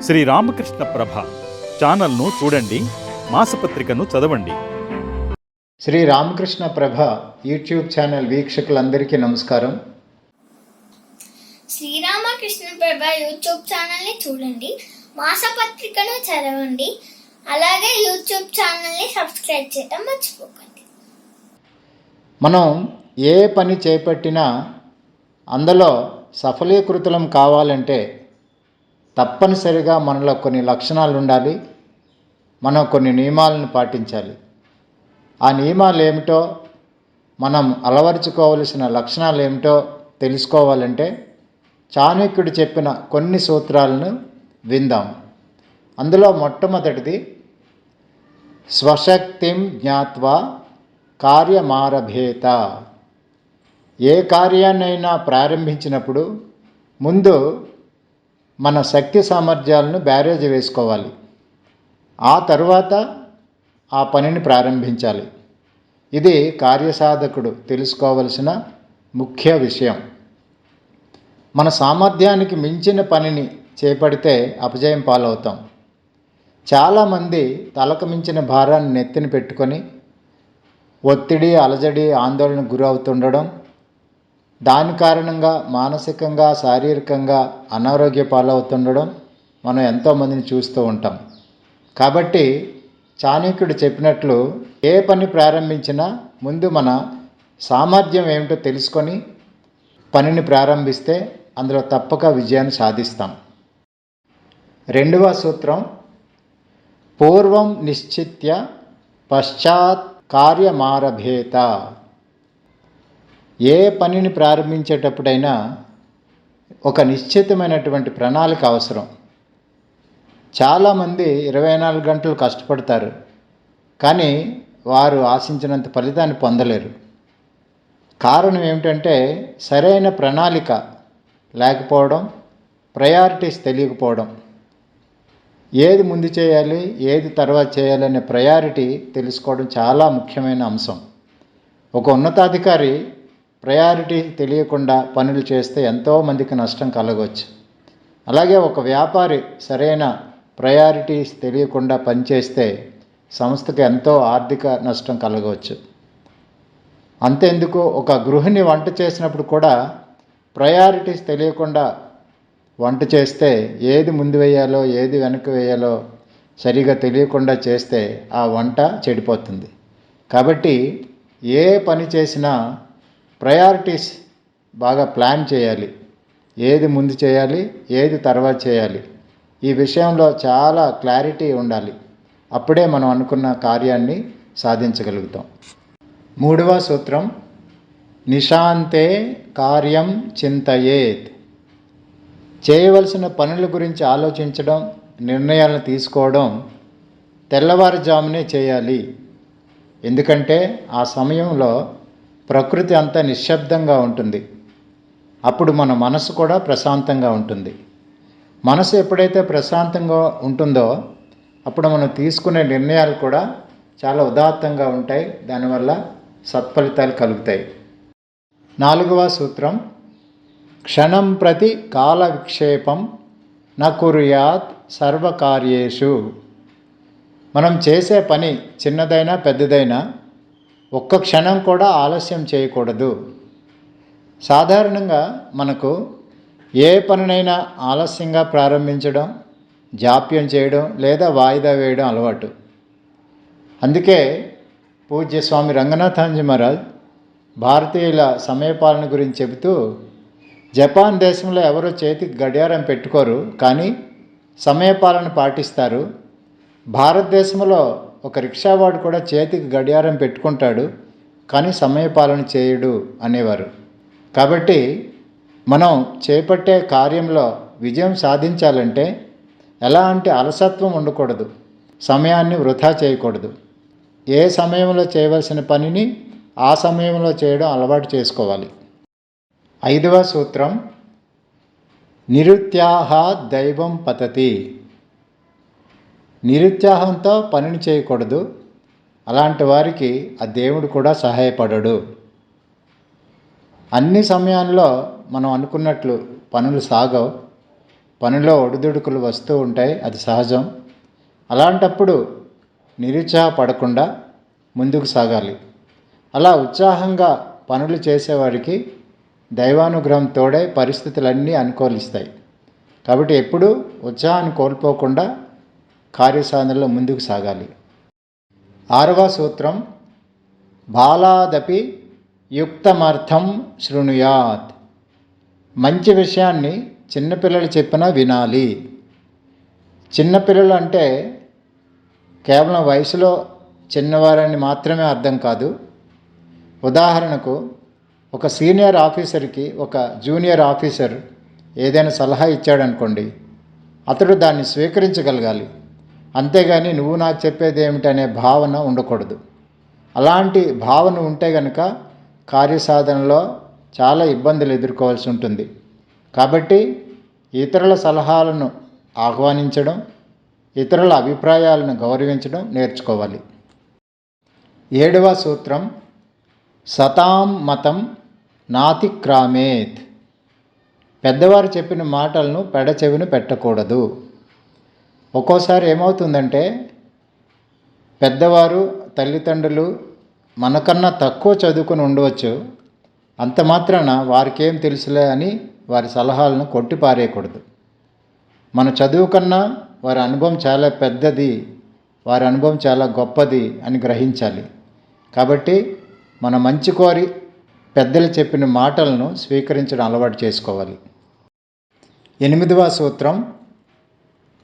శ్రీ రామకృష్ణ ప్రభ ఛానల్ను చూడండి, మాసపత్రికను చదవండి. శ్రీ రామకృష్ణ ప్రభ యూట్యూబ్ ఛానల్ వీక్షకులందరికీ నమస్కారం. శ్రీరామకృష్ణ ప్రభ యూట్యూబ్ ఛానల్ని చూడండి, మాసపత్రికను చదవండి, అలాగే యూట్యూబ్ ఛానల్ని సబ్స్క్రైబ్ చేయడం మర్చిపోకండి. మనం ఏ పని చేపట్టినా అందులో సఫలీకృతులం కావాలంటే తప్పనిసరిగా మనలో కొన్ని లక్షణాలు ఉండాలి. మనం కొన్ని నియమాలను పాటించాలి. ఆ నియమాలు ఏమిటో, మనం అలవరుచుకోవలసిన లక్షణాలు ఏమిటో తెలుసుకోవాలంటే చాణక్యుడు చెప్పిన కొన్ని సూత్రాలను విందాం. అందులో మొట్టమొదటిది, స్వశక్తిం జ్ఞాత్వా కార్యమారభేత. ఏ కార్యాన్నైనా ప్రారంభించినప్పుడు ముందు మన శక్తి సామర్థ్యాలను బ్యారేజ్ వేసుకోవాలి. ఆ తరువాత ఆ పనిని ప్రారంభించాలి. ఇది కార్యసాధకుడు తెలుసుకోవలసిన ముఖ్య విషయం. మన సామర్థ్యానికి మించిన పనిని చేపడితే అపజయం పాలవుతాం. చాలామంది తలకు మించిన భారాన్ని నెత్తిన పెట్టుకొని ఒత్తిడి, అలజడి, ఆందోళనకు గురవుతుండడం, దాని కారణంగా మానసికంగా, శారీరకంగా అనారోగ్య పాలవుతుండడం మనం ఎంతోమందిని చూస్తూ ఉంటాం. కాబట్టి చాణక్యుడు చెప్పినట్లు ఏ పని ప్రారంభించినా ముందు మన సామర్థ్యం ఏమిటో తెలుసుకొని పనిని ప్రారంభిస్తే అందులో తప్పక విజయాన్ని సాధిస్తాం. రెండవ సూత్రం, పూర్వం నిశ్చిత్య పశ్చాత్ కార్యమారభేత. ఏ పనిని ప్రారంభించేటప్పుడైనా ఒక నిశ్చితమైనటువంటి ప్రణాళిక అవసరం. చాలామంది 24 గంటలు కష్టపడతారు, కానీ వారు ఆశించినంత ఫలితాన్ని పొందలేరు. కారణం ఏమిటంటే సరైన ప్రణాళిక లేకపోవడం, ప్రయారిటీస్ తెలియకపోవడం. ఏది ముందు చేయాలి, ఏది తర్వాత చేయాలనే ప్రయారిటీ తెలుసుకోవడం చాలా ముఖ్యమైన అంశం. ఒక ఉన్నతాధికారి ప్రయారిటీ తెలియకుండా పనులు చేస్తే ఎంతోమందికి నష్టం కలగవచ్చు. అలాగే ఒక వ్యాపారి సరైన ప్రయారిటీస్ తెలియకుండా పనిచేస్తే సంస్థకు ఎంతో ఆర్థిక నష్టం కలగవచ్చు. అంతేందుకు ఒక గృహిణి వంట చేసినప్పుడు కూడా ప్రయారిటీస్ తెలియకుండా వంట చేస్తే ఏది ముందు వేయాలో, ఏది వెనక్కి వేయాలో సరిగా తెలియకుండా చేస్తే ఆ వంట చెడిపోతుంది. కాబట్టి ఏ పని చేసినా ప్రయారిటీస్ బాగా ప్లాన్ చేయాలి. ఏది ముందు చేయాలి, ఏది తర్వాత చేయాలి, ఈ విషయంలో చాలా క్లారిటీ ఉండాలి. అప్పుడే మనం అనుకున్న కార్యాన్ని సాధించగలుగుతాం. మూడవ సూత్రం, నిశాంతే కార్యం చింతయేత్. చేయవలసిన పనుల గురించి ఆలోచించడం, నిర్ణయాలను తీసుకోవడం తెల్లవారుజామునే చేయాలి. ఎందుకంటే ఆ సమయంలో ప్రకృతి అంతా నిశ్శబ్దంగా ఉంటుంది. అప్పుడు మన మనసు కూడా ప్రశాంతంగా ఉంటుంది. మనసు ఎప్పుడైతే ప్రశాంతంగా ఉంటుందో అప్పుడు మనం తీసుకునే నిర్ణయాలు కూడా చాలా ఉదాత్తంగా ఉంటాయి. దానివల్ల సత్ఫలితాలు కలుగుతాయి. నాలుగవ సూత్రం, క్షణం ప్రతి కాల విక్షేపం న కుర్యాత్ సర్వకార్యేషు. మనం చేసే పని చిన్నదైనా పెద్దదైనా ఒక్క క్షణం కూడా ఆలస్యం చేయకూడదు. సాధారణంగా మనకు ఏ పనినైనా ఆలస్యంగా ప్రారంభించడం, జాప్యం చేయడం లేదా వాయిదా వేయడం అలవాటు. అందుకే పూజ్య స్వామి రంగనాథాంజీ మహారాజ్ భారతీయుల సమయపాలన గురించి చెబుతూ, జపాన్ దేశంలో ఎవరో చేతికి గడియారం పెట్టుకోరు, కానీ సమయపాలన పాటిస్తారు. భారతదేశంలో ఒక రిక్షావాడు కూడా చేతికి గడియారం పెట్టుకుంటాడు, కానీ సమయపాలన చేయడు అనేవారు. కాబట్టి మనం చేపట్టే కార్యంలో విజయం సాధించాలంటే ఎలాంటి అలసత్వం ఉండకూడదు, సమయాన్ని వృధా చేయకూడదు. ఏ సమయంలో చేయవలసిన పనిని ఆ సమయంలో చేయడం అలవాటు చేసుకోవాలి. ఐదవ సూత్రం, నిరుత్సాహ దైవం పతతి. నిరుత్సాహంతో పనిని చేయకూడదు. అలాంటి వారికి ఆ దేవుడు కూడా సహాయపడడు. అన్ని సమయాల్లో మనం అనుకున్నట్లు పనులు సాగవు. పనిలో ఒడిదుడుకులు వస్తూ ఉంటాయి, అది సహజం. అలాంటప్పుడు నిరుత్సాహపడకుండా ముందుకు సాగాలి. అలా ఉత్సాహంగా పనులు చేసేవాడికి దైవానుగ్రహం తోడే పరిస్థితులన్నీ అనుకూలిస్తాయి. కాబట్టి ఎప్పుడూ ఉత్సాహాన్ని కోల్పోకుండా కార్యసాధనలో ముందుకు సాగాలి. 6వ సూత్రం, బాలాదపి యుక్తమర్థం శృణుయాత్. మంచి విషయాన్ని చిన్నపిల్లలు చెప్పినా వినాలి. చిన్నపిల్లలు అంటే కేవలం వయసులో చిన్నవారని మాత్రమే అర్థం కాదు. ఉదాహరణకు ఒక సీనియర్ ఆఫీసర్కి ఒక జూనియర్ ఆఫీసర్ ఏదైనా సలహా ఇచ్చాడనుకోండి, అతడు దాన్ని స్వీకరించగలగాలి. అంతేగాని నువ్వు నాకు చెప్పేది ఏమిటనే భావన ఉండకూడదు. అలాంటి భావన ఉంటే గనక కార్యసాధనలో చాలా ఇబ్బందులు ఎదుర్కోవాల్సి ఉంటుంది. కాబట్టి ఇతరుల సలహాలను ఆహ్వానించడం, ఇతరుల అభిప్రాయాలను గౌరవించడం నేర్చుకోవాలి. 7వ సూత్రం, సతాం మతం నాతిక్రామేత్. పెద్దవారు చెప్పిన మాటలను పెడచెవిన పెట్టకూడదు. ఒక్కోసారి ఏమవుతుందంటే పెద్దవారు, తల్లిదండ్రులు మనకన్నా తక్కువ చదువుకుని ఉండవచ్చు. అంత మాత్రాన వారికి ఏం తెలుసులే అని వారి సలహాలను కొట్టిపారేయకూడదు. మన చదువు కన్నా వారి అనుభవం చాలా పెద్దది, వారి అనుభవం చాలా గొప్పది అని గ్రహించాలి. కాబట్టి మన మంచి కోరి పెద్దలు చెప్పిన మాటలను స్వీకరించడం అలవాటు చేసుకోవాలి. 8వ సూత్రం,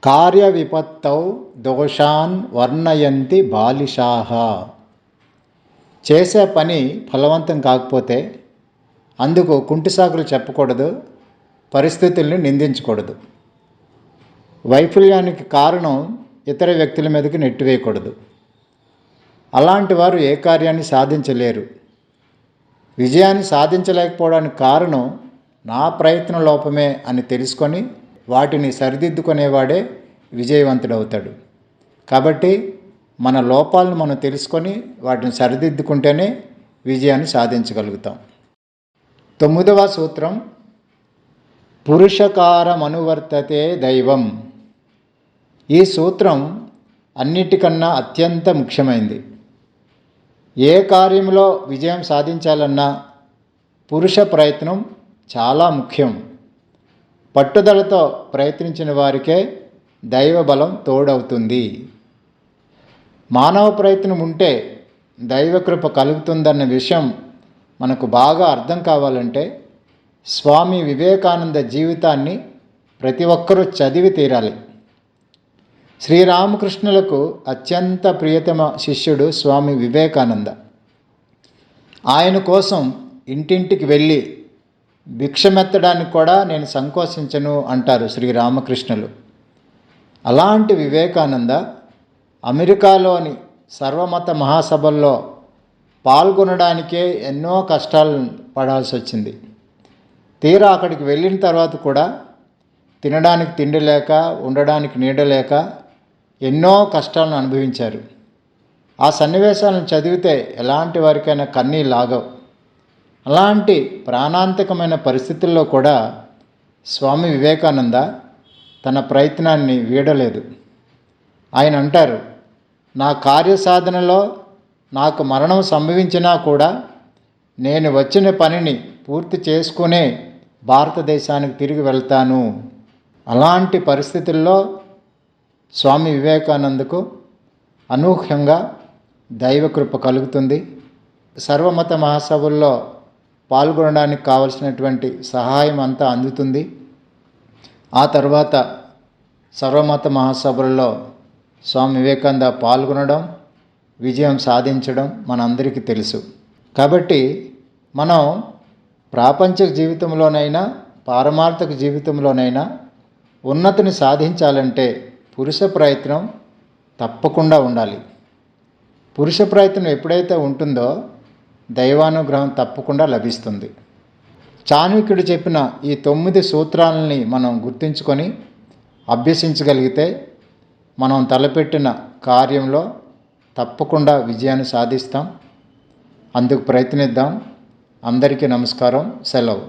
కార్య విపత్తౌ దోషాన్ వర్ణయంతి బాలిషాః. చేసే పని ఫలవంతం కాకపోతే అందుకు కుంటిసాకులు చెప్పకూడదు, పరిస్థితుల్ని నిందించకూడదు. వైఫల్యానికి కారణం ఇతర వ్యక్తుల మీదకి నెట్టివేయకూడదు. అలాంటి వారు ఏ కార్యాన్ని సాధించలేరు. విజయాన్ని సాధించలేకపోవడానికి కారణం నా ప్రయత్న లోపమే అని తెలుసుకొని వాటిని సరిదిద్దుకునేవాడే విజయవంతుడవుతాడు. కాబట్టి మన లోపాలను మనం తెలుసుకొని వాటిని సరిదిద్దుకుంటేనే విజయాన్ని సాధించగలుగుతాం. 9వ సూత్రం, పురుషకారమనువర్తతే దైవం. ఈ సూత్రం అన్నిటికన్నా అత్యంత ముఖ్యమైనది. ఏ కార్యంలో విజయం సాధించాలన్నా పురుష ప్రయత్నం చాలా ముఖ్యం. పట్టుదలతో ప్రయత్నించిన వారికే దైవబలం తోడవుతుంది. మానవ ప్రయత్నం ఉంటే దైవకృప కలుగుతుందన్న విషయం మనకు బాగా అర్థం కావాలంటే స్వామి వివేకానంద జీవితాన్ని ప్రతి ఒక్కరూ చదివి తీరాలి. శ్రీరామకృష్ణులకు అత్యంత ప్రియతమ శిష్యుడు స్వామి వివేకానంద. ఆయన కోసం ఇంటింటికి వెళ్ళి భిక్షమెత్తడానికి కూడా నేను సంకోచించను అంటారు శ్రీరామకృష్ణులు. అలాంటి వివేకానంద అమెరికాలోని సర్వమత మహాసభల్లో పాల్గొనడానికే ఎన్నో కష్టాలు పడాల్సి వచ్చింది. తీరా అక్కడికి వెళ్ళిన తర్వాత కూడా తినడానికి తిండి లేక, ఉండడానికి నీడ లేక ఎన్నో కష్టాలను అనుభవించారు. ఆ సన్నివేశాలను చదివితే ఎలాంటి వారికైనా కన్నీళ్ళు ఆగవు. అలాంటి ప్రాణాంతకమైన పరిస్థితుల్లో కూడా స్వామి వివేకానంద తన ప్రయత్నాన్ని వీడలేదు. ఆయన అంటారు, నా కార్యసాధనలో నాకు మరణం సంభవించినా కూడా నేను వచ్చిన పనిని పూర్తి చేసుకునే భారతదేశానికి తిరిగి వెళ్తాను. అలాంటి పరిస్థితుల్లో స్వామి వివేకానందకు అనూహ్యంగా దైవకృప కలుగుతుంది. సర్వమత మహాసభల్లో పాల్గొనడానికి కావలసినటువంటి సహాయం అంతా అందుతుంది. ఆ తర్వాత సర్వమత మహాసభల్లో స్వామి వివేకానంద పాల్గొనడం, విజయం సాధించడం మనందరికీ తెలుసు. కాబట్టి మనం ప్రాపంచిక జీవితంలోనైనా పారమార్థిక జీవితంలోనైనా ఉన్నతిని సాధించాలంటే పురుష ప్రయత్నం తప్పకుండా ఉండాలి. పురుష ప్రయత్నం ఎప్పుడైతే ఉంటుందో దైవానుగ్రహం తప్పకుండా లభిస్తుంది. చాణక్యుడు చెప్పిన ఈ 9 సూత్రాలని మనం గుర్తుంచుకొని అభ్యసించగలిగితే మనం తలపెట్టిన కార్యంలో తప్పకుండా విజయాన్ని సాధిస్తాం. అందుకు ప్రయత్నిద్దాం. అందరికీ నమస్కారం. సెలవు.